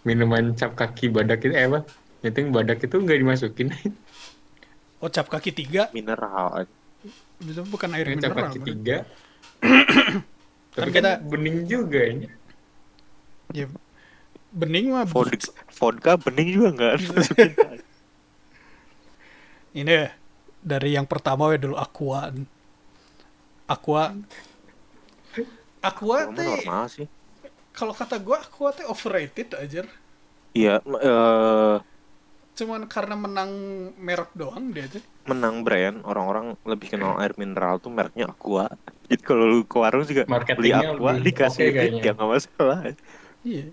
Minuman cap kaki badak itu apa? Itu badak itu nggak dimasukin. Oh, cap kaki 3 Mineral. itu bukan air Cap mineral. kaki Bro. 3. Tapi Kan kita- kan bening juga ini. Ya, bening mah Vodka bening juga nggak masukin. ini ya, dari yang pertama ya dulu Aqua Cuma teh normal sih. kalau kata gua Aqua teh overrated aja. Iya, Cuman karena menang merek doang dia tuh. menang brand, orang-orang lebih kenal air mineral tuh mereknya Aqua. Jadi kalau lu ke warung juga beli Marketingnya Aqua lebih dikasih oke Fit kayaknya. ya nggak masalah. Iya.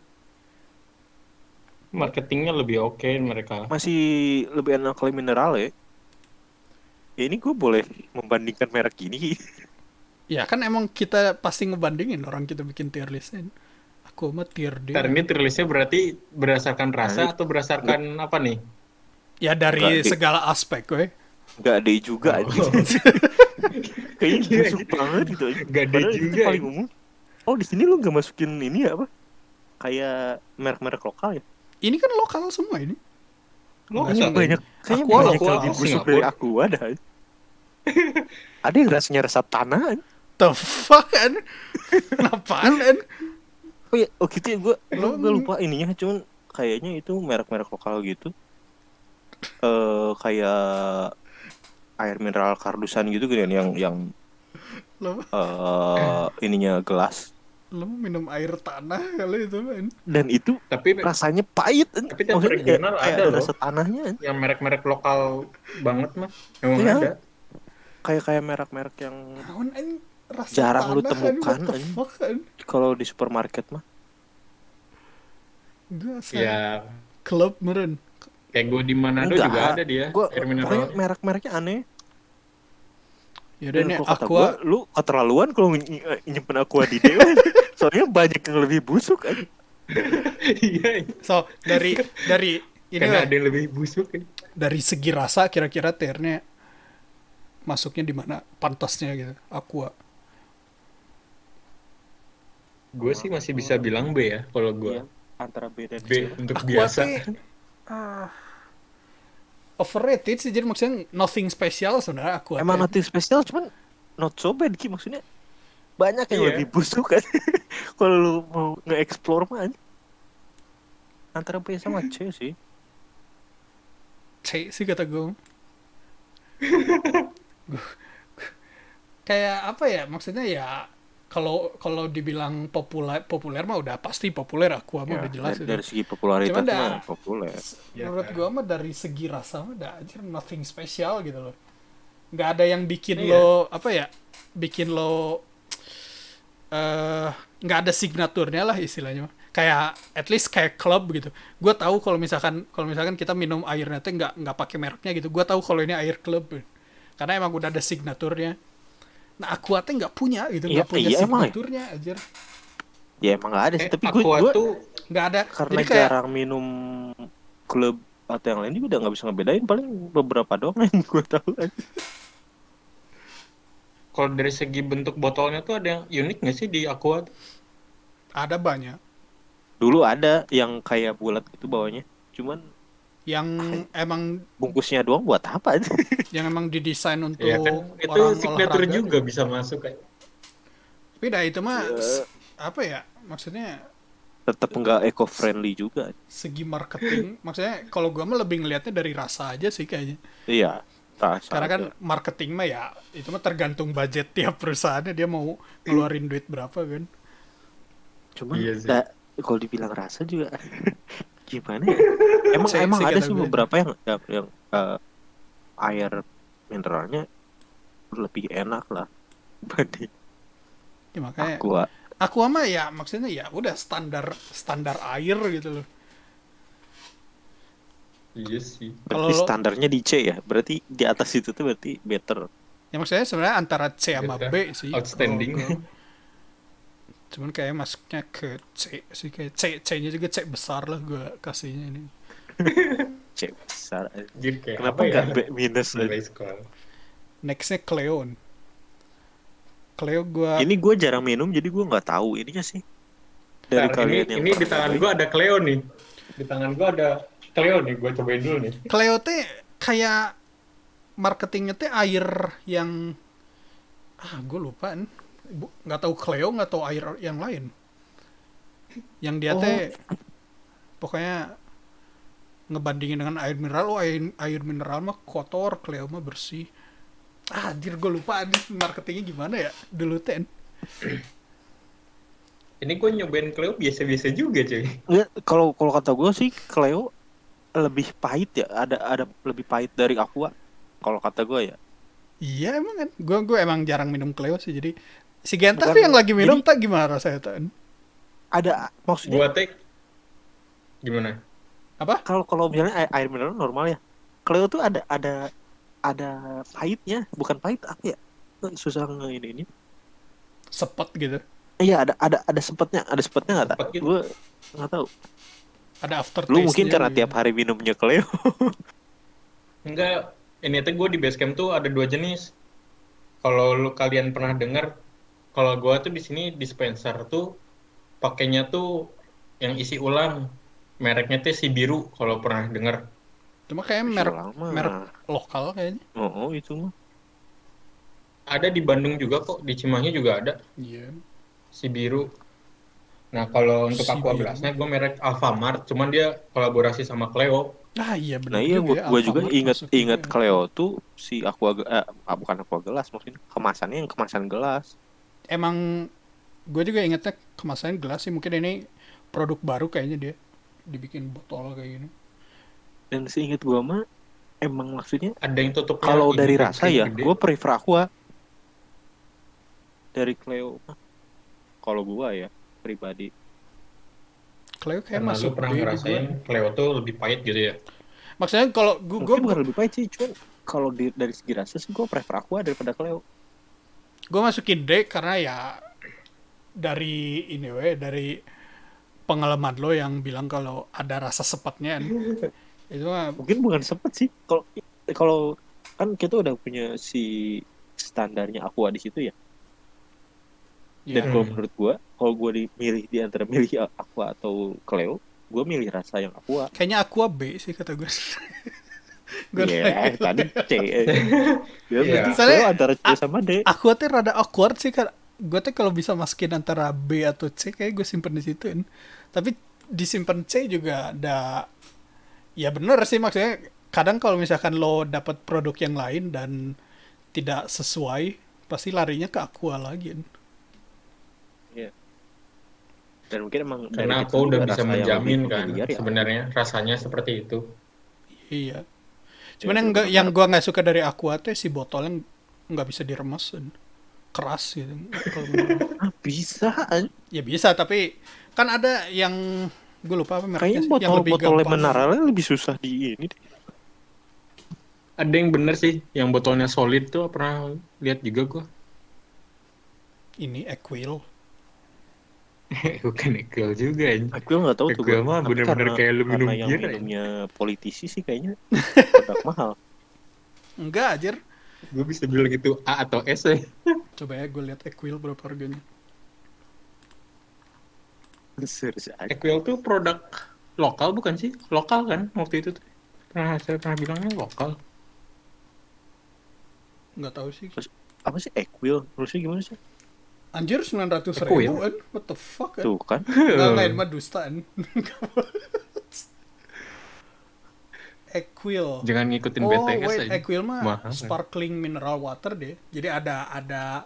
Marketingnya lebih oke mereka. Masih lebih enak kalau mineral ya. Ya ini gue boleh membandingkan merek ini. Ya kan emang kita pasti ngebandingin orang kita bikin tier list kan. Aku mah tier D. Ntar ini rilisnya berarti berdasarkan rasa Nah, atau berdasarkan apa nih? Ya dari Enggak, Dik. segala aspek we. Nggak ada juga Oh. anjing. Kayaknya busuk banget gitu aja. Nggak ada Padahal itu juga, paling umum. Oh di sini lu nggak masukin ini ya apa? Kayak merek-merek lokal ya? Ini kan lokal semua ini. Lokal. Kayaknya banyak Aqua banyak lokal. lebih busuk Singapura. dari aku ada. Ada yang rasanya rasa tanah. The fuck kan? Kenapaan kan? Oh gitu ya, gue Lo- lupa ininya, cuman kayaknya itu merek-merek lokal gitu. Kayak air mineral kardusan gitu kan yang Lo, ininya gelas, lo minum air tanah kali itu kan. dan itu Tapi rasanya pahit. Tapi kan Maksudnya regional kayak ada loh. rasa tanahnya. yang merek-merek lokal banget mah emang Iya. ada. Kayak merek-merek yang Naon an rasa Jarang lu tanah temukan, Kan, what the anjing. fuck kan? kalau di supermarket mah. Gue Ya klub meren. kayak gue di Manado Enggak. juga ada dia Gua air pokoknya mineral. merek-mereknya aneh. Yaudah Dan nih kalau kata Aqua. gua, lu keterlaluan kalau nyimpen Aqua di dewa. Soalnya banyak yang lebih busuk kan. Iya, So dari ini karena lah, ada yang lebih busuk kan. dari segi rasa kira-kira tiernya masuknya di mana pantasnya gitu Aqua. Gue sih masih bisa bilang B ya kalau gue. Iya, antara B dan B C. untuk Aqua biasa. teh overrated sih, jadi maksudnya nothing spesial sebenarnya Aqua. Emang teh. nothing spesial, cuman not so bad Ki, maksudnya banyak yang Iya. lebih busuk kan. Kalau lu mau nge-explore mah antara B sama C sih. C sih kata gue. Kayak apa ya, maksudnya ya kalau dibilang populer mah udah pasti populer Aqua mah udah jelas dari itu. segi popularitas Cuman dah, mah populer. Menurut gua mah dari segi rasa mah udah aja nothing spesial gitu loh. Nggak ada yang bikin Iya. lo apa ya? Bikin lo nggak ada signaturnya lah istilahnya mah. Kayak at least kayak klub gitu. Gua tahu kalau misalkan kita minum airnya tuh nggak pakai mereknya gitu. Gua tahu kalau ini air klub. Karena emang udah ada signaturnya. Nah, Aqua teh nggak punya gitu, Iya, nggak punya iya, emang ya? signaturnya aja. Ya emang gak ada sih, tapi Aqua gue tuh Nggak ada. karena Jadi kayak jarang minum klub atau yang lain juga udah nggak bisa ngebedain, paling beberapa doang yang gue tahu aja. kalau dari segi bentuk botolnya tuh ada yang unik nggak sih di Aqua? ada banyak Dulu ada yang kayak bulat gitu bawahnya, cuman yang emang bungkusnya doang buat apa? didesain untuk Ya kan itu orang signature olahraga juga gitu. bisa masuk kan. Tapi dah itu mah Ya. apa ya? Maksudnya Tetap nggak eco friendly juga. segi marketing, maksudnya kalau gua mah lebih ngelihatnya dari rasa aja sih kayaknya. Iya, rasa Karena kan aja. marketing mah ya itu mah tergantung budget tiap perusahaannya, dia mau ngeluarin duit berapa kan. Cuman Iya sih. kalau dibilang rasa juga gimana ya? Emang Sih, emang ada kata sih gue. beberapa yang air mineralnya lebih enak lah dibanding Ya, makanya Aqua. mah ya maksudnya ya udah standar air gitu loh. Iya sih. Berarti Kalau- standarnya di C ya? Berarti di atas itu tuh berarti better. Ya maksudnya sebenarnya antara C sama Better. B sih. Outstanding. Kalau Cuman kayak masuknya ke C sih, kayak C-nya juga C besar lah gue kasihnya ini. C besar. Jadi kayak Kenapa apa ya? nggak B minus aja? Nilai sekolah. Nextnya Cleo. Cleo gue Ini gue jarang minum jadi gue nggak tahu ininya sih. Dari Ntar, kalian yang ini di pernah tangan nyobain. gua ada Cleo nih. Di tangan gua ada Cleo nih, gua cobain dulu nih. Cleo teh kayak marketingnya teh air yang gue lupa nih. Nggak tahu Cleo, nggak tahu air yang lain. Yang dia teh pokoknya ngebandingin dengan air mineral. Air mineral mah kotor, Cleo mah bersih. Anjir gue lupa nih marketingnya gimana ya dulu teh. Ini gua nyobain Cleo biasa-biasa juga, cuy. Nggak, kalau kata gue sih Cleo lebih pahit ya. Ada lebih pahit dari Aqua. Kalau kata gue ya. Iya emang kan. Gue emang jarang minum Cleo sih, jadi si Genta Bukan, tuh yang lagi minum jadi- tak gimana rasanya tuh? Ada maksudnya Gua teh gimana? Apa? kalau misalnya air mineral normal ya. Cleo tuh ada pahitnya, bukan pahit apa ya? Susah ini. Sepet gitu. Iya ada sepetnya nggak tak? Sepet gitu. Gue nggak tahu. Ada aftertaste. Lu mungkin karena tiap hari minumnya Cleo. Enggak, ini tuh gua di Basecamp tuh ada 2 jenis. Kalau kalian pernah dengar, kalau gua tuh di sini dispenser tuh pakainya tuh yang isi ulang. Mereknya tuh si biru kalau pernah dengar. Cuma kayak Masih merek lama. merek lokal kayaknya. Oh itu mah. Ada di Bandung juga kok, di Cimahi juga ada Iya. si biru. Nah, kalau untuk Si Aqua biru. Blastnya gue merek Alfamart, cuman dia kolaborasi sama Cleo. Iya benar Nah iya juga ya, gue juga Alfamart inget masuk juga ya. Cleo tuh si bukan aqua gelas maksudnya kemasannya yang kemasan gelas. Emang gue juga ingetnya kemasannya gelas sih, mungkin ini produk baru kayaknya dia dibikin botol kayak gini. Dan seinget gue mah emang maksudnya Ada yang tutupnya kalau ini dari kan, rasa kayak ya gede. gue prefer aqua dari Cleo mah. Kalau gue ya pribadi. Cleo kayak Karena lu masuk pernah B di ngerasain gua. Cleo tuh lebih pahit gitu ya. Maksudnya kalau gue Mungkin bukan lebih pahit sih, cuman kalau dari segi rasa sih gue prefer aqua daripada Cleo. masukin D karena ya dari ini dari pengalaman lo yang bilang kalau ada rasa sepatnya kan. Itu mah Mungkin bukan sepet sih. Kalau kan kita udah punya si standarnya aqua di situ ya. Dan ya, kalau menurut gue, kalau gue milih di antara milih aqua atau Cleo, gue milih rasa yang aqua. kayaknya Aqua B sih kata gue. Iya, tadi C. Ya, berarti Soalnya, Cleo antara C sama D. Aqua tuh rada awkward sih kan. Gue tuh kalau bisa masukin antara B atau C kayak gue simpen di situ kan. Tapi disimpan C juga ada, ya bener sih, maksudnya kadang kalau misalkan lo dapat produk yang lain dan tidak sesuai pasti larinya ke Aqua lagi kan. Iya. Dan mungkin emang Karena dari aku kecil udah juga bisa rasa yang menjamin lebih kan familiar ya. sebenarnya rasanya seperti itu. Iya. Cuman Ya, yang gue nggak suka dari Aqua tuh si botolnya nggak bisa diremas kan. Keras gitu. Kalau menurut gue. Bisa. Ya bisa, tapi kan ada yang gue lupa apa mereknya Kayaknya sih, yang lebih botol gampang. mineralnya lebih susah di ini deh. Ada yang bener sih, yang botolnya solid tuh pernah lihat juga gua. Ini Equil. Bukan Equal juga ini. Aku nggak tahu tuh. Equal mah Tapi bener-bener kayak lu minum karena yang bir aja. minumnya politisi sih kayaknya produk mahal. Enggak anjir. Gue bisa bilang itu A atau S ya. Coba ya gue lihat Equil berapa harganya. Serius aja. Equal tuh produk lokal bukan sih? Lokal kan waktu itu tuh. Saya pernah bilangnya lokal. Enggak tahu sih. Apa sih Equil? Terusnya gimana sih? Anjir 900.000 Equil? kan? What the fuck kan? Tuh kan. Enggak lain mah dustaan. Equil. Jangan ngikutin Oh BTS wait, aja. Equil mah Mahal. sparkling mineral water deh. Jadi ada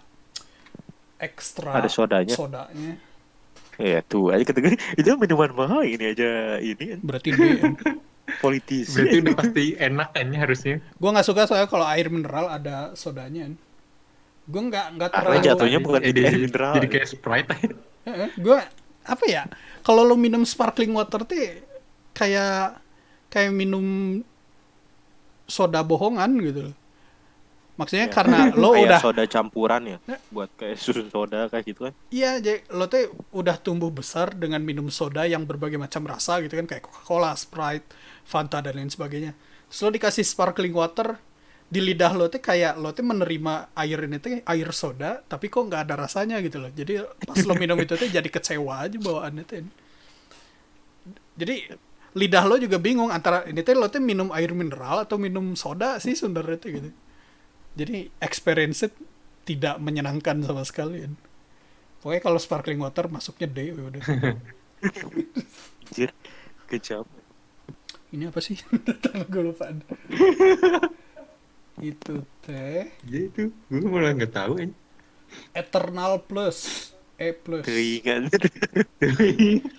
ekstra Ada sodanya. sodanya. Ya tuh aja kata gue itu minuman mahal ini aja ini kan Berarti D. politisi. Berarti udah pasti enak kan ya harusnya. Gue nggak suka soalnya kalau air mineral ada sodanya. Gue nggak Karena terlalu. jatuhnya bukan Jadi- di air mineral. Jadi kayak Sprite aja. Gue apa ya? Kalau lo minum sparkling water tuh kayak minum soda bohongan gitu loh. Maksudnya Ya, karena lo kayak udah, soda campuran ya, buat kayak susu soda kayak gitu kan. iya, lo tuh udah tumbuh besar dengan minum soda yang berbagai macam rasa gitu kan, kayak Coca-Cola, Sprite, Fanta dan lain sebagainya. Terus lo dikasih sparkling water, di lidah lo tuh kayak lo tuh menerima air ini tuh air soda, tapi kok nggak ada rasanya gitu loh. Jadi pas lo minum itu tuh jadi kecewa aja bawaannya tuh. Jadi lidah lo juga bingung antara ini tuh lo tuh minum air mineral atau minum soda sih sebenarnya tuh gitu. Jadi experience tidak menyenangkan sama sekali. Pokoknya kalau sparkling water masuknya D ya udah. Anjir, kejam. Ini apa sih? Gue lupa. Itu teh Gitu. Gue malah nggak tahu ini. Eternal Plus. E plus. Keringan.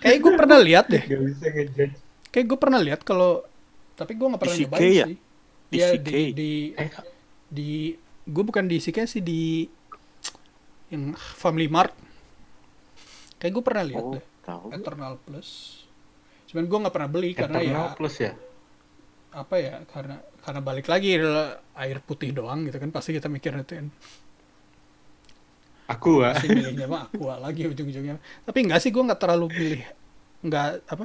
Kayak gue pernah lihat deh. Gak bisa ngejudge. Kayak gue pernah lihat kalau, tapi gue nggak pernah ICK nyobain ya? sih. Iya ICK. Eh, di gue bukan di ICK sih, di yang Family Mart. Kayak gue pernah lihat Oh, deh. tahu. Eternal Plus. Cuman gue nggak pernah beli karena ya Eternal Plus ya? apa ya, karena balik lagi adalah air putih doang gitu kan, pasti kita mikirnya tuh kan. Aku Pasti milihnya mah Aqua lagi ujung-ujungnya. Tapi enggak sih, gue nggak terlalu milih, nggak apa.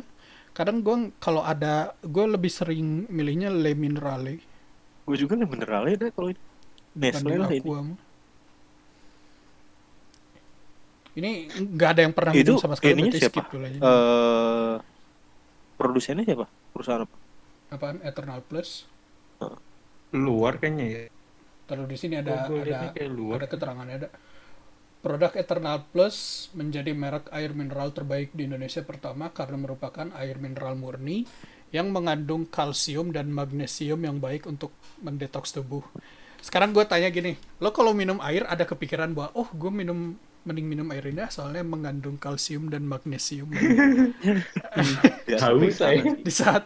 Kadang gue kalau ada, gue lebih sering milihnya Le Minerale Gue juga nih mineralnya deh kalau ini. Nestle dibanding lah ini. Aqua mah. Ini nggak ada yang pernah Itu minum sama sekali, ininya berarti siapa? skip dulu aja. Produsennya siapa? Perusahaan apa? Apaan Eternal Plus? luar kayaknya ya. Taruh di sini Oh, gue liatnya kayak luar. ada keterangannya, ada. Produk Eternal Plus menjadi merek air mineral terbaik di Indonesia pertama karena merupakan air mineral murni yang mengandung kalsium dan magnesium yang baik untuk mendetoks tubuh. Sekarang gue tanya gini, lo kalau minum air ada kepikiran bahwa, oh gue mending minum air ini soalnya mengandung kalsium dan magnesium. Ya, Tahu sampai saya. sana sih.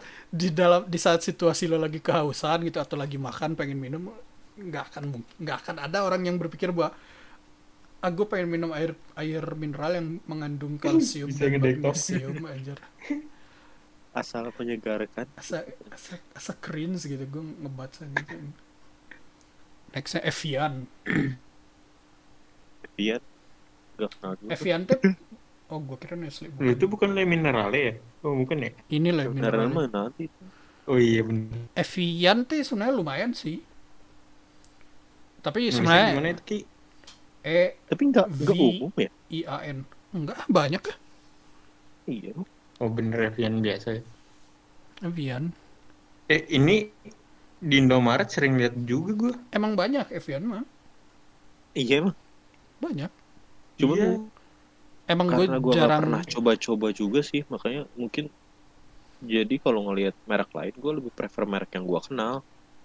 Di saat situasi lo lagi kehausan gitu atau lagi makan pengen minum, nggak akan ada orang yang berpikir bahwa gue pengen minum air mineral yang mengandung kalsium Bisa dan ngedetox. magnesium anjir. Asal menyegarkan. Asa cringe gitu gue ngebaca gitu. Nextnya Evian. Biar gak kenal juga. Evian tuh, oh gue kira Nestle. Lu itu bukan Le Minerale ya? Oh, bukan ya? Ini lah Beneran mineral. mah nanti. Oh iya bener. Evian tuh sebenarnya lumayan sih. Tapi Nulisnya sebenarnya gimana itu Ki? Tapi nggak V- umum ya? EIAN. Enggak, banyak ya Iya. Oh bener Evian biasa ya. Evian. Ini di Indomaret sering lihat juga gue. Emang banyak Evian mah. Iya emang. Banyak. Cuman Iya. Emang karena gue gue nggak jarang. pernah coba-coba juga sih, makanya mungkin jadi kalau ngelihat merek lain gue lebih prefer merek yang gue kenal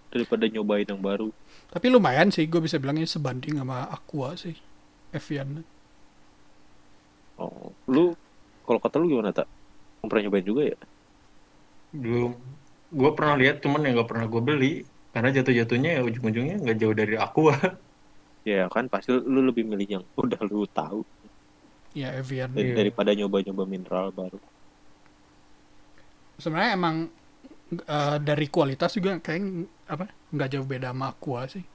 daripada nyobain yang baru. Tapi lumayan sih, gue bisa bilangnya sebanding sama Aqua sih. Evian. Oh, lu kalau kata lu gimana tak? Pernah nyobain juga ya? Belum. Gue pernah lihat cuman yang nggak pernah gue beli. Karena jatuh-jatuhnya ya ujung-ujungnya nggak jauh dari Aqua. Ya kan pasti lu lebih milih yang udah lu tahu Ya Evian. Iya. daripada nyoba-nyoba mineral baru. Sebenarnya emang dari kualitas juga kayak apa nggak jauh beda sama Aqua sih.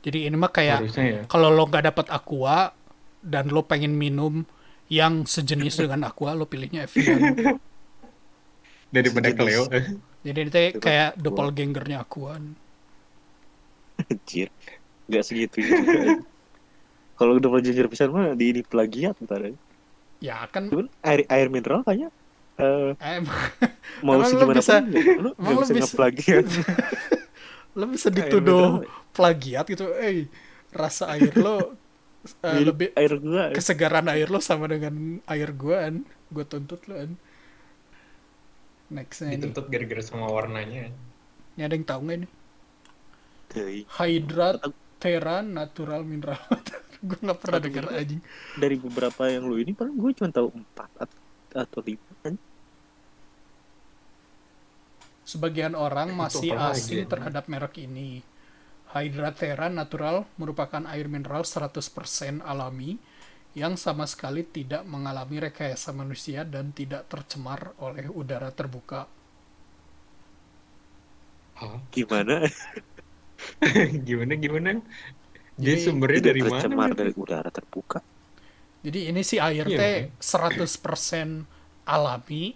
Jadi ini mah kayak Harusnya ya. kalau lo nggak dapat Aqua dan lo pengen minum yang sejenis dengan Aqua, lo pilihnya Evian. Daripada Sejenis. Cleo. Jadi itu kayak doppelgangernya Aqua. Anjir, nggak segitu juga. Kalau udah mau jujur pisan mah di ini plagiat ntar ya. Ya kan Cuman air mineral kayaknya mau emang lo segimana bisa- pun lu emang nggak lo bisa bisa- ngeplagiat. lo bisa Air dituduh mineral. plagiat gitu. Rasa air lo Mirip lebih air gua. kesegaran air lo sama dengan air gua kan. Gue tuntut lo kan. Nextnya ini. Dituntut gara-gara sama warnanya. Ini ada yang tahu nggak ini? Dari, Hydrat Terra Natural Mineral Water. Gue nggak pernah dengar anjing. dari beberapa yang lu ini paling gue cuma tahu 4 atau 5 kan. Sebagian orang Itu masih apa lagi asing ya? terhadap merek ini. Hydrat Terra Natural merupakan air mineral 100% alami yang sama sekali tidak mengalami rekayasa manusia dan tidak tercemar oleh udara terbuka. Hah? Gimana? Gimana? Dia Jadi sumbernya Tidak dari mana tercemar berarti? dari udara terbuka. jadi ini sih air Iya teh makanya. 100% alami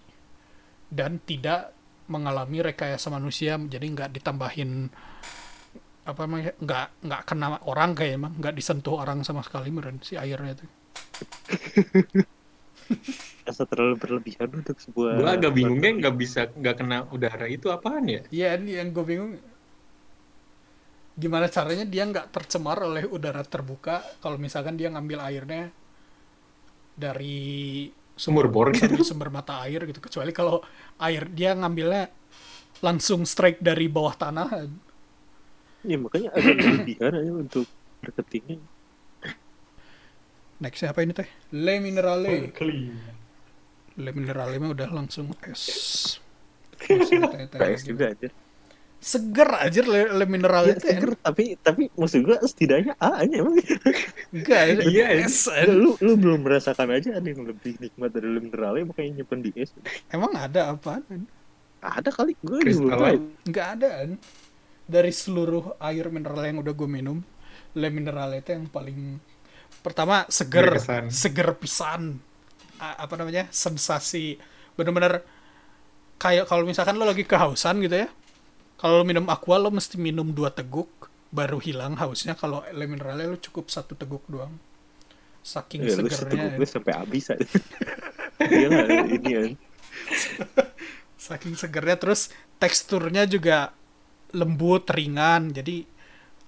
dan tidak mengalami rekayasa manusia, jadi nggak ditambahin apa namanya, nggak kena orang, kayak emang nggak disentuh orang sama sekali meren si airnya itu. Rasa terlalu berlebihan untuk Gue sebuah agak bingungnya materi. nggak kena udara itu apaan ya? Iya, ini yang gue bingung, gimana caranya dia nggak tercemar oleh udara terbuka kalau misalkan dia ngambil airnya dari Sumur sumber bor dari gitu. sumber mata air gitu, kecuali kalau air dia ngambilnya langsung straight dari bawah tanah. Ya makanya agak berlebihan aja untuk marketingnya. Nextnya apa ini teh? Le Minerale. Clean. Le Minerale mah udah langsung es. Langsung teh PS gitu. juga aja. Seger aja le Ya Minerale teh. seger tapi maksud gua setidaknya A aja emang. Enggak, Iya, es. Enggak, lu belum merasakan aja ada yang lebih nikmat dari mineralnya makanya nyimpen di es. Emang ada apa? Ada kali gue juga belum Crystal tahu. Light. Enggak ada. Dari seluruh air mineral yang udah gue minum, le Minerale itu yang paling pertama seger, Berkesan. seger pisan. Apa namanya? Sensasi bener-bener kayak kalau misalkan lo lagi kehausan gitu ya. Kalau lo minum aqua lo mesti minum 2 teguk baru hilang hausnya. Kalau le Minerale lo cukup 1 teguk doang. Saking Ya lu seteguk segernya. gue sampai habis aja. Dia nggak ini ya. Saking segernya, terus teksturnya juga lembut, ringan. Jadi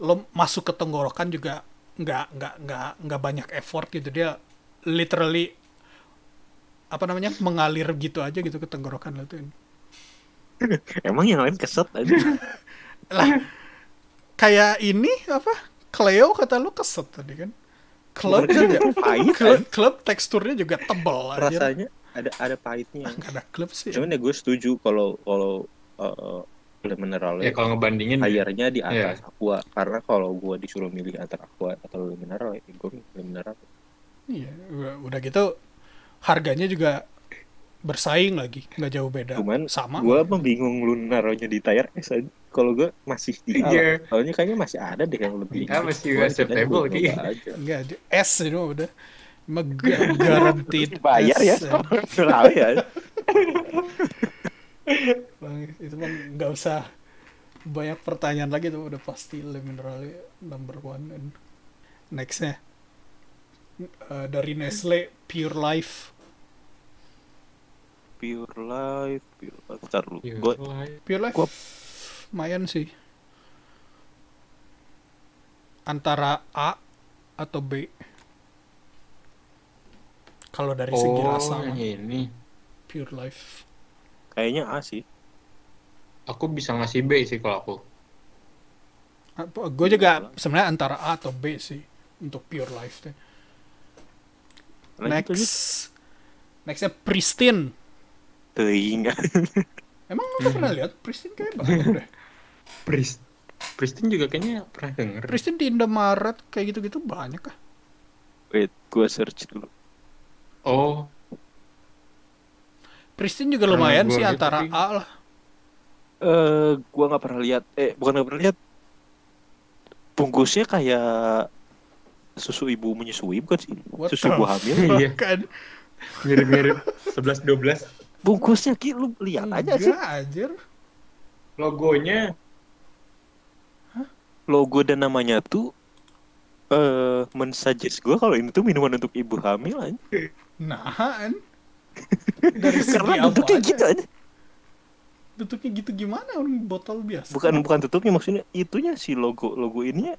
lo masuk ke tenggorokan juga nggak banyak effort gitu. Dia literally apa namanya, mengalir gitu aja gitu ke tenggorokan lo tuh. Emang yang lain keset aja. Lah, kayak ini apa? Cleo kata lu keset tadi kan? Bukan Club keset juga. ya, pahit Club, kan. club teksturnya juga tebel aja. Rasanya ada pahitnya. Nggak ada club sih. Cuman ya gue setuju kalau Ya mineralnya kalau ngebandingin ya. airnya di Ya. atas aqua. Karena kalau gue disuruh milih antara aqua atau mineral, ya gue milih mineral. Iya, udah gitu harganya juga bersaing lagi, nggak jauh beda, Cuman sama gue malah. bingung lu naruhnya di tire es aja. Kalau gue masih di A lah. Iya. Soalnya kayaknya masih ada deh yang lebih Ya ini. masih Gue setidaknya acceptable nyoba kayaknya. aja. Nggak, es ini mah udah emang guaranteed Bayar ya es. sama mineral ya. Bang, itu mah nggak usah banyak pertanyaan lagi tuh, udah pasti Le Minerale number one. And nextnya dari Nestle Pure Life. Pure life. Ntar lu. Iya, Gue Pure Life Gua- lumayan sih, antara A atau B kalau dari segi rasa yang mah. ini. Pure Life. kayaknya A sih. Aku bisa ngasih B sih kalau aku. Gue juga sebenarnya antara A atau B sih untuk Pure Life teh. Lanjut. Nextnya Pristine. Teuing. Emang lo pernah lihat Pristine? Kayak banyak deh. Pristine juga kayaknya pernah denger. Pristine di Indomaret kayak gitu-gitu banyak kah? Wait, gue search dulu. Oh, Pristine juga Pernah lumayan gua sih, lihat, antara tapi- A lah. Gue nggak pernah lihat. Bukan nggak pernah lihat. Bungkusnya kayak susu ibu menyusui bukan sih? What Susu the ibu hamil. Iya. Kan mirip-mirip 11-12. Bungkusnya Ki, lu lihat aja sih. enggak anjir. Logonya Logo dan namanya tuh mensuggest gue kalau ini tuh minuman untuk ibu hamil aja. Nahan. Dari segi Karena apa bentuknya aja? gitu aja. Bentuknya gitu gimana, orang botol biasa. Bukan tutupnya, maksudnya itunya si logo ininya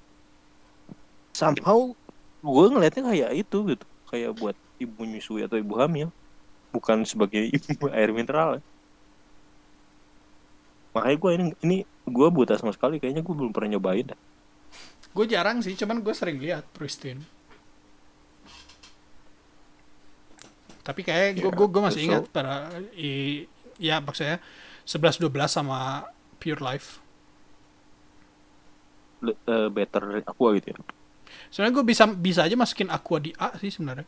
somehow gue ngelihatnya kayak itu gitu, kayak buat ibu nyusui atau ibu hamil, bukan sebagai air mineral. Makanya gue ini gue buta sama sekali, kayaknya gue belum pernah nyobain dah. Gue jarang sih, cuman gue sering lihat Pristine. Tapi kayak gue masih so- ingat ya maksudnya 11-12 sama Pure Life. Better dari aqua gitu ya. Sebenarnya gue bisa aja masukin Aqua di A sih sebenarnya.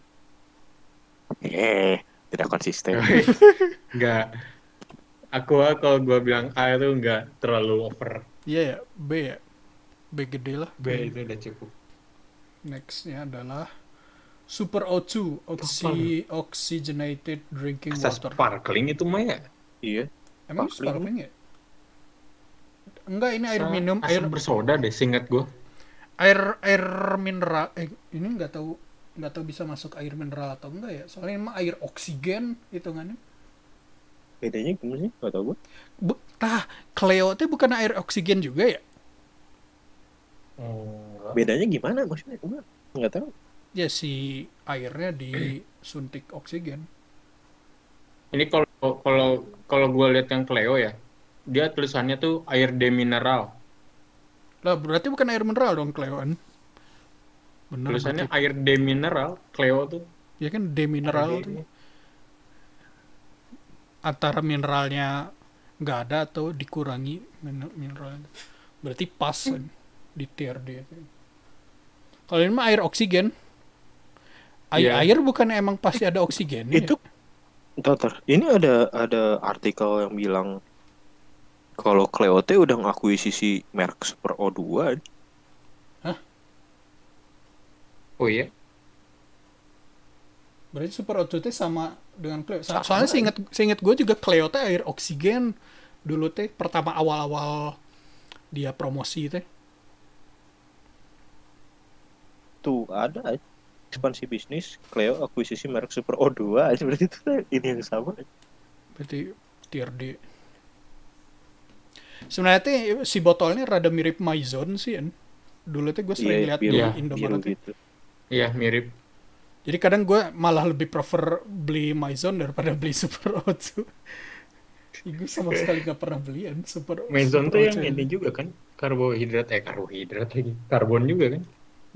Tidak konsisten. nggak. Aku kalau gua bilang A itu nggak terlalu over. Iya ya, B ya. B gede lah. B itu udah cukup. Nextnya adalah Super O2, Oxygenated Drinking Asa Water. sparkling itu mah ya. Iya. Emang sparkling ya? Enggak, ini air minum, Asa bersoda deh, seingat gue. air mineral. Ini nggak tahu bisa masuk air mineral atau enggak ya? Soalnya ini mah air oksigen hitungannya. Bedanya gimana sih? Gak tau gue. Cleo itu bukan air oksigen juga ya? Bedanya gimana maksudnya? Gue nggak tahu. Ya si airnya disuntik oksigen. Ini kalau gue lihat yang Cleo ya, dia tulisannya tuh air demineral. Lah berarti bukan air mineral dong Cleoan. Bener Tulisannya berarti. air demineral, Cleo tuh. Ya kan demineral tuh. Antara mineralnya nggak ada atau dikurangi mineralnya. Berarti pas kan di tier D. Kalau ini mah air oksigen. Iya. Air bukan emang pasti ada oksigen. Itu Ntar. Ini ada artikel yang bilang kalau Cleo T udah ngakuisisi merek Super O2. Oh iya? Berarti Super O2 teh sama dengan Cleo. Soalnya seingat gue juga Cleo teh air oksigen dulu teh pertama awal-awal dia promosi teh. Tuh ada ekspansi bisnis Cleo akuisisi merek Super O2 aja, berarti itu ini yang sama. Berarti tier D. Sebenarnya teh si botolnya rada mirip Maison sih kan. Dulu teh gue sering lihat di Indomaret. Gitu. Iya, mirip. Jadi kadang gue malah lebih prefer beli Maison daripada beli Super O2. Gue sama sekali gak pernah belian Super Maison Super tuh O2. yang ini juga kan, karbohidrat lagi, karbon juga kan.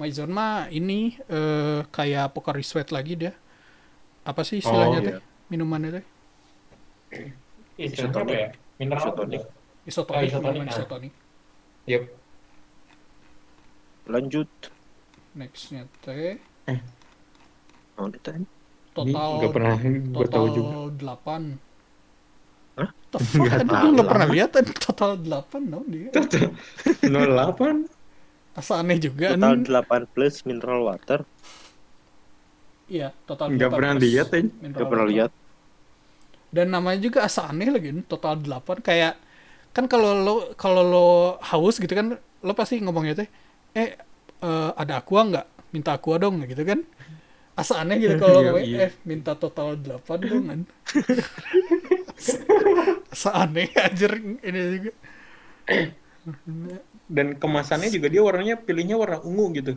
Maison mah ini kayak Pocari Sweat lagi dia. Apa sih istilahnya teh? Minumannya teh? Istilahnya apa ya? Mineral tonic. Isotonik. Isotonik. Minuman isotonik. Yep. Lanjut. Nextnya teh Oh, ditanya. total Nggak pernah gue tahu juga. 8. Hah? The fuck? Nggak Gue tahu. gak pernah lihat total 8 no dia. 08. Asa aneh juga. Total 8 plus mineral water. Iya, total 8 Nggak pernah plus lihat, mineral Gak pernah water. lihat. Dan namanya juga asa aneh lagi, total 8. Kayak kan kalau lo haus gitu kan, lo pasti ngomongnya teh, ada aqua nggak? Minta aqua dong gitu kan. Asa aneh gitu kalau ngomongnya, minta total 8 dong kan. Asa aneh anjir ini juga. Dan kemasannya juga dia warnanya pilihnya warna ungu gitu.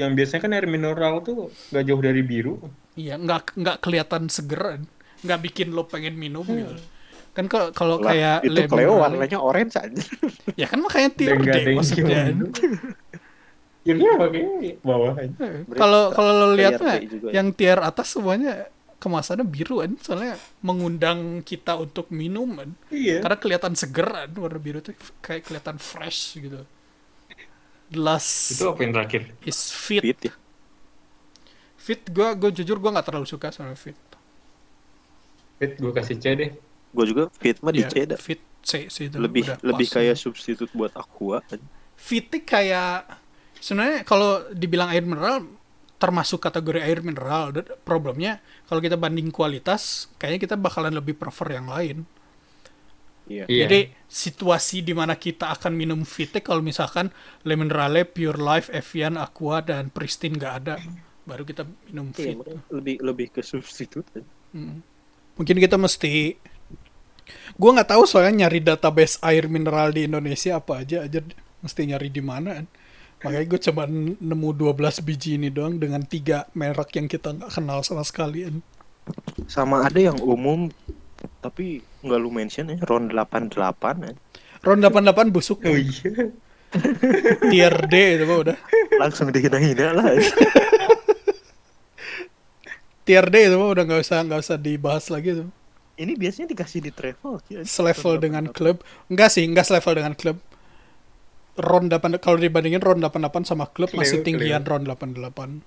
Yang biasanya kan air mineral tuh gak jauh dari biru. Iya, nggak kelihatan seger, nggak bikin lo pengen minum gitu. Kan kalau kayak itu Cleo warnanya orange aja. ya kan makanya tier Dan nggak ada D yang maksudnya. Tiernya pakai bawah aja. Kalau lo lihat tier mah D juga. yang tier atas semuanya kemasannya biru kan, soalnya mengundang kita untuk minum kan. Iya. Karena kelihatan seger kan, warna biru tuh kayak kelihatan fresh gitu. Last Itu apa yang terakhir? is Fit. Fit ya. Fit gue jujur gue nggak terlalu suka sama Fit. Fit gue kasih C deh. Gue juga Fit mah di Ya, C dah. Fit C sih itu Lebih udah pas. kayak substitut buat Aqua. Fit kayak sebenarnya kalau dibilang air mineral termasuk kategori air mineral. Problemnya kalau kita banding kualitas, kayaknya kita bakalan lebih prefer yang lain. Iya. Jadi situasi di mana kita akan minum Fit kalau misalkan Le Minerale, Pure Life, Evian, Aqua dan Pristine nggak ada, baru kita minum Fit. Iya, lebih ke substitut. Mungkin kita mesti, gue nggak tahu soalnya nyari database air mineral di Indonesia apa aja mesti nyari di mana kan. Makanya gue coba nemu 12 biji ini doang dengan 3 merek yang kita nggak kenal sama sekali kan. Sama ada yang umum tapi nggak lu mention ya, Ron 88 ya. Ron 88 busuk. Oh iya. Tier D itu mah udah. Langsung dihina-hina lah. Tier D itu mah udah nggak usah dibahas lagi tuh. Ini biasanya dikasih di travel ya. Selevel dengan klub. Enggak selevel dengan klub. Ron 8 kalau dibandingin Ron 88 sama klub masih Cleo. tinggian Ron 88.